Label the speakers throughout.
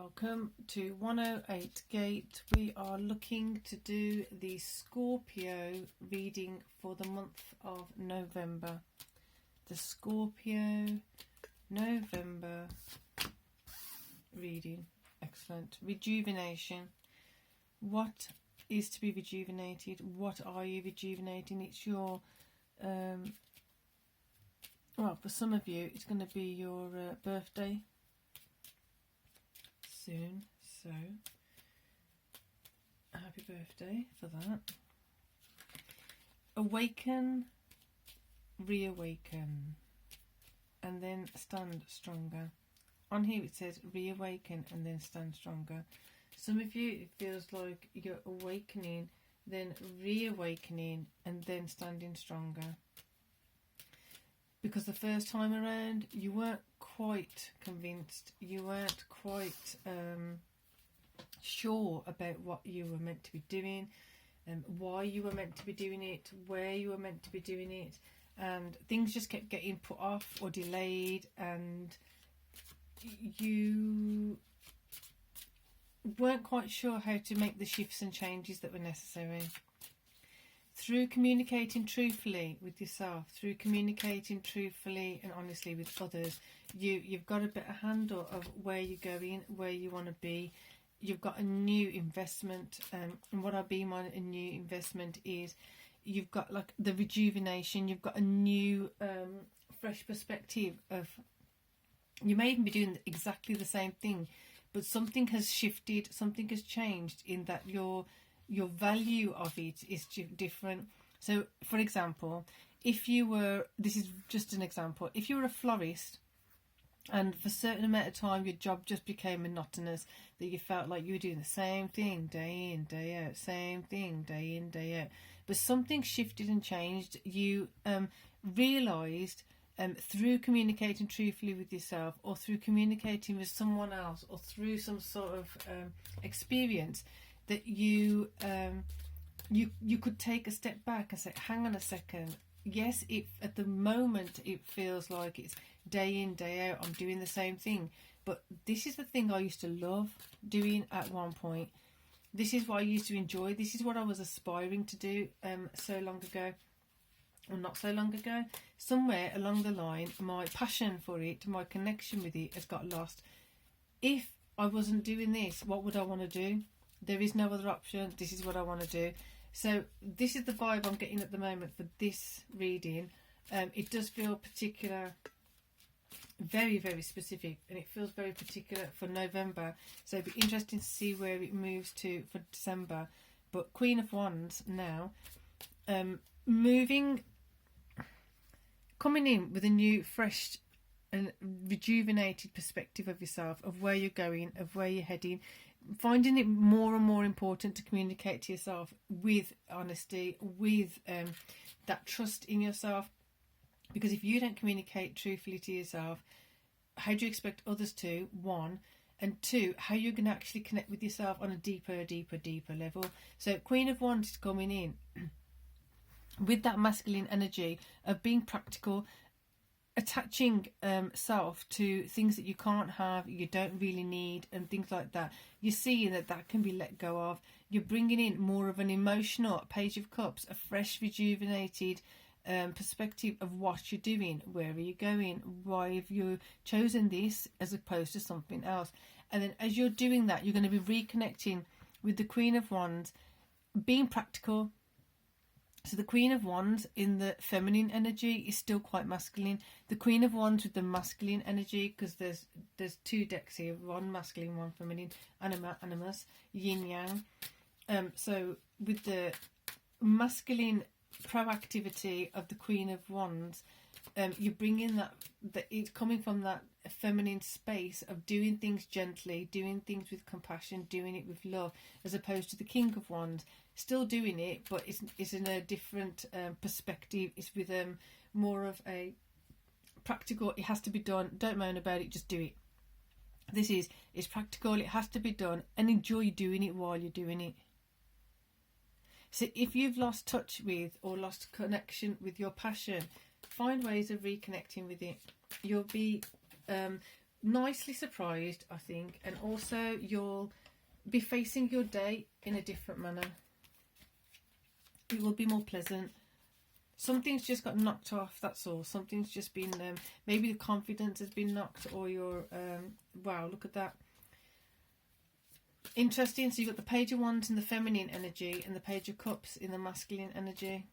Speaker 1: Welcome to 108 Gate. We are looking to do the Scorpio reading for the month of November. The Scorpio November reading. Excellent. Rejuvenation. What is to be rejuvenated? What are you rejuvenating? It's your well, for some of you it's going to be your birthday soon, so happy birthday for that. Awaken, reawaken, and then stand stronger. On here it says reawaken and then stand stronger. Some of you, it feels like you're awakening, then reawakening, and then standing stronger. Because the first time around, you weren't quite convinced, you weren't quite sure about what you were meant to be doing, and why you were meant to be doing it, where you were meant to be doing it, and things just kept getting put off or delayed, and you weren't quite sure how to make the shifts and changes that were necessary. Through communicating truthfully with yourself, through communicating truthfully and honestly with others, you've got a better handle of where you're going, where you want to be. You've got a new investment, and what I mean by a new investment is you've got like the rejuvenation, you've got a new fresh perspective of, you may even be doing exactly the same thing, but something has shifted, something has changed in that your value of it is different. So for example, if you were, this is just an example, if you were a florist and for a certain amount of time your job just became monotonous, that you felt like you were doing the same thing day in, day out, same thing day in, day out, but something shifted and changed, you realised through communicating truthfully with yourself, or through communicating with someone else, or through some sort of experience, that you could take a step back and say, hang on a second, yes, at the moment it feels like it's day in, day out, I'm doing the same thing, but this is the thing I used to love doing at one point. This is what I used to enjoy. This is what I was aspiring to do so long ago. Or not so long ago. Somewhere along the line, my passion for it, my connection with it has got lost. If I wasn't doing this, what would I want to do? There is no other option. This is what I want to do. So this is the vibe I'm getting at the moment for this reading. It does feel particular, very, very specific, and it feels very particular for November. So it'd be interesting to see where it moves to for December. But Queen of Wands now, coming in with a new, fresh and rejuvenated perspective of yourself, of where you're going, of where you're heading, finding it more and more important to communicate to yourself with honesty, with that trust in yourself. Because if you don't communicate truthfully to yourself, how do you expect others to? One. And two, how you're going to actually connect with yourself on a deeper level. So Queen of Wands is coming in with that masculine energy of being practical, attaching self to things that you can't have, you don't really need, and things like that. You're seeing that can be let go of. You're bringing in more of an emotional Page of Cups, a fresh, rejuvenated perspective of what you're doing, where are you going, why have you chosen this as opposed to something else. And then as you're doing that, you're going to be reconnecting with the Queen of Wands, being practical. So the Queen of Wands in the feminine energy is still quite masculine. The Queen of Wands with the masculine energy, because there's two decks here, one masculine, one feminine, animus, yin yang. So with the masculine proactivity of the Queen of Wands, you bring in that it's coming from that feminine space of doing things gently, doing things with compassion, doing it with love, as opposed to the King of Wands, still doing it, but it's in a different perspective. It's with more of a practical, it has to be done, don't moan about it, just do it. This is practical, it has to be done, and enjoy doing it while you're doing it. So if you've lost touch with or lost connection with your passion, find ways of reconnecting with it. You'll be nicely surprised, I think, and also you'll be facing your day in a different manner. It will be more pleasant. Something's just got knocked off, that's all. Something's just been, maybe the confidence has been knocked, or your, wow, look at that. Interesting. So you've got the Page of Wands in the feminine energy and the Page of Cups in the masculine energy.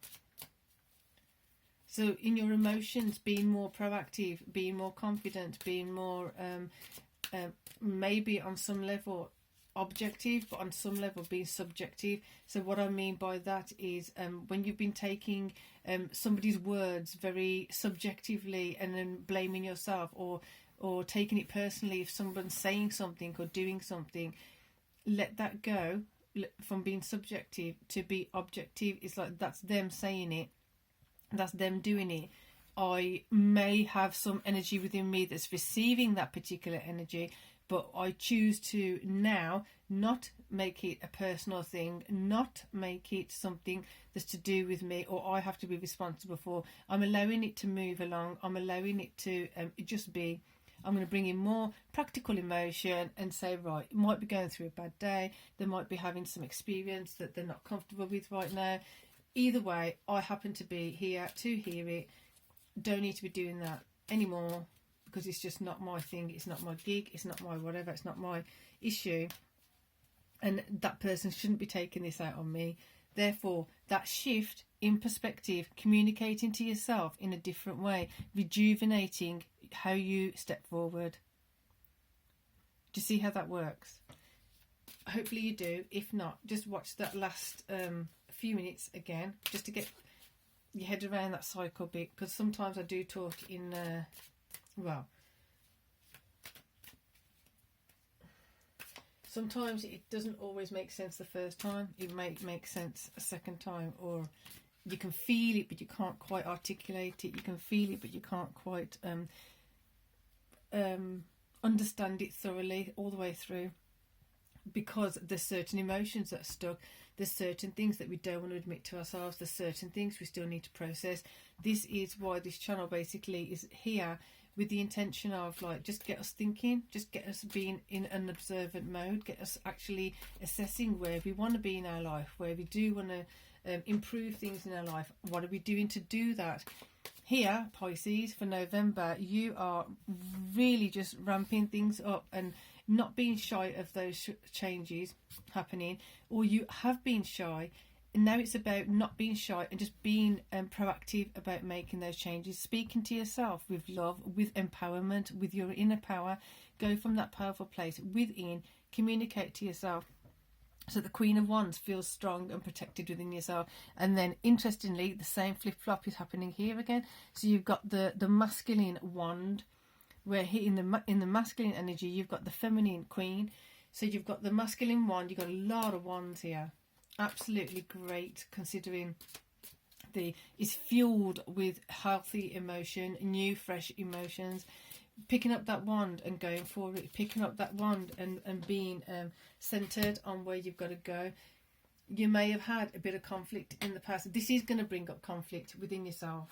Speaker 1: So in your emotions, being more proactive, being more confident, being more, maybe on some level objective, but on some level being subjective. So what I mean by that is when you've been taking somebody's words very subjectively and then blaming yourself, or taking it personally if someone's saying something or doing something, let that go. From being subjective to be objective. It's like, that's them saying it, that's them doing it. I may have some energy within me that's receiving that particular energy, but I choose to now not make it a personal thing, not make it something that's to do with me or I have to be responsible for. I'm allowing it to move along. I'm allowing it to just be. I'm going to bring in more practical emotion and say, right, it might be going through a bad day. They might be having some experience that they're not comfortable with right now. Either way, I happen to be here to hear it. Don't need to be doing that anymore, because it's just not my thing. It's not my gig. It's not my whatever. It's not my issue. And that person shouldn't be taking this out on me. Therefore, that shift in perspective, communicating to yourself in a different way, rejuvenating how you step forward. Do you see how that works? Hopefully you do. If not, just watch that last few minutes again, just to get your head around that cycle bit, because sometimes I do talk in, well, sometimes it doesn't always make sense the first time. It may make sense a second time, or you can feel it but you can't quite articulate it. You can feel it but you can't quite understand it thoroughly all the way through, because there's certain emotions that are stuck. There's certain things that we don't want to admit to ourselves. There's certain things we still need to process. This is why this channel basically is here, with the intention of, like, just get us thinking, just get us being in an observant mode, get us actually assessing where we want to be in our life, where we do want to improve things in our life. What are we doing to do that? Here, Pisces, for November, you are really just ramping things up and not being shy of those changes happening, or you have been shy. And now it's about not being shy and just being proactive about making those changes, speaking to yourself with love, with empowerment, with your inner power. Go from that powerful place within, communicate to yourself. So the Queen of Wands feels strong and protected within yourself. And then, interestingly, the same flip-flop is happening here again. So you've got the masculine wand, where here in the masculine energy, you've got the feminine Queen. So you've got the masculine wand, you've got a lot of wands here. Absolutely great, considering is fueled with healthy emotion, new, fresh emotions. Picking up that wand and going for it, picking up that wand and being centered on where you've got to go. You may have had a bit of conflict in the past. This is going to bring up conflict within yourself.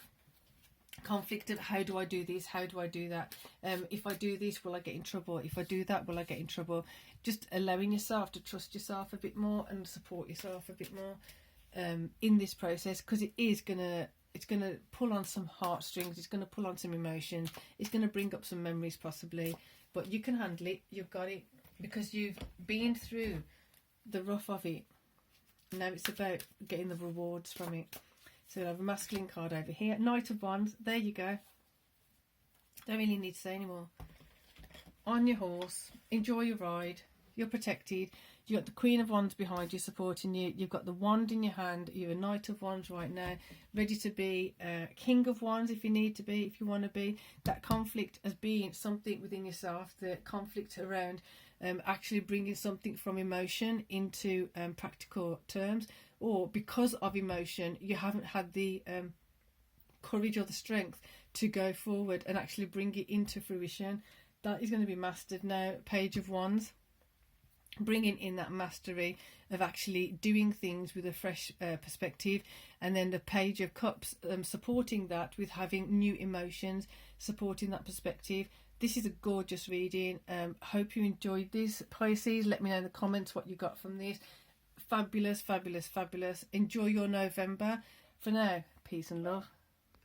Speaker 1: Conflict of, how do I do this? How do I do that? If I do this, will I get in trouble? If I do that, will I get in trouble? Just allowing yourself to trust yourself a bit more and support yourself a bit more in this process, because it's going to pull on some heartstrings. It's going to pull on some emotions. It's going to bring up some memories possibly, but you can handle it. You've got it, because you've been through the rough of it. Now it's about getting the rewards from it. So we'll have a masculine card over here. Knight of Wands. There you go. Don't really need to say anymore. On your horse. Enjoy your ride. You're protected. You've got the Queen of Wands behind you, supporting you. You've got the wand in your hand. You're a Knight of Wands right now. Ready to be King of Wands if you need to be, if you want to be. That conflict as being something within yourself. The conflict around actually bringing something from emotion into practical terms. Or because of emotion, you haven't had the courage or the strength to go forward and actually bring it into fruition. That is going to be mastered now. Page of Wands. Bringing in that mastery of actually doing things with a fresh perspective. And then the Page of Cups supporting that with having new emotions, supporting that perspective. This is a gorgeous reading. Hope you enjoyed this, Pisces. Let me know in the comments what you got from this. Fabulous, fabulous, fabulous. Enjoy your November. For now, peace and love.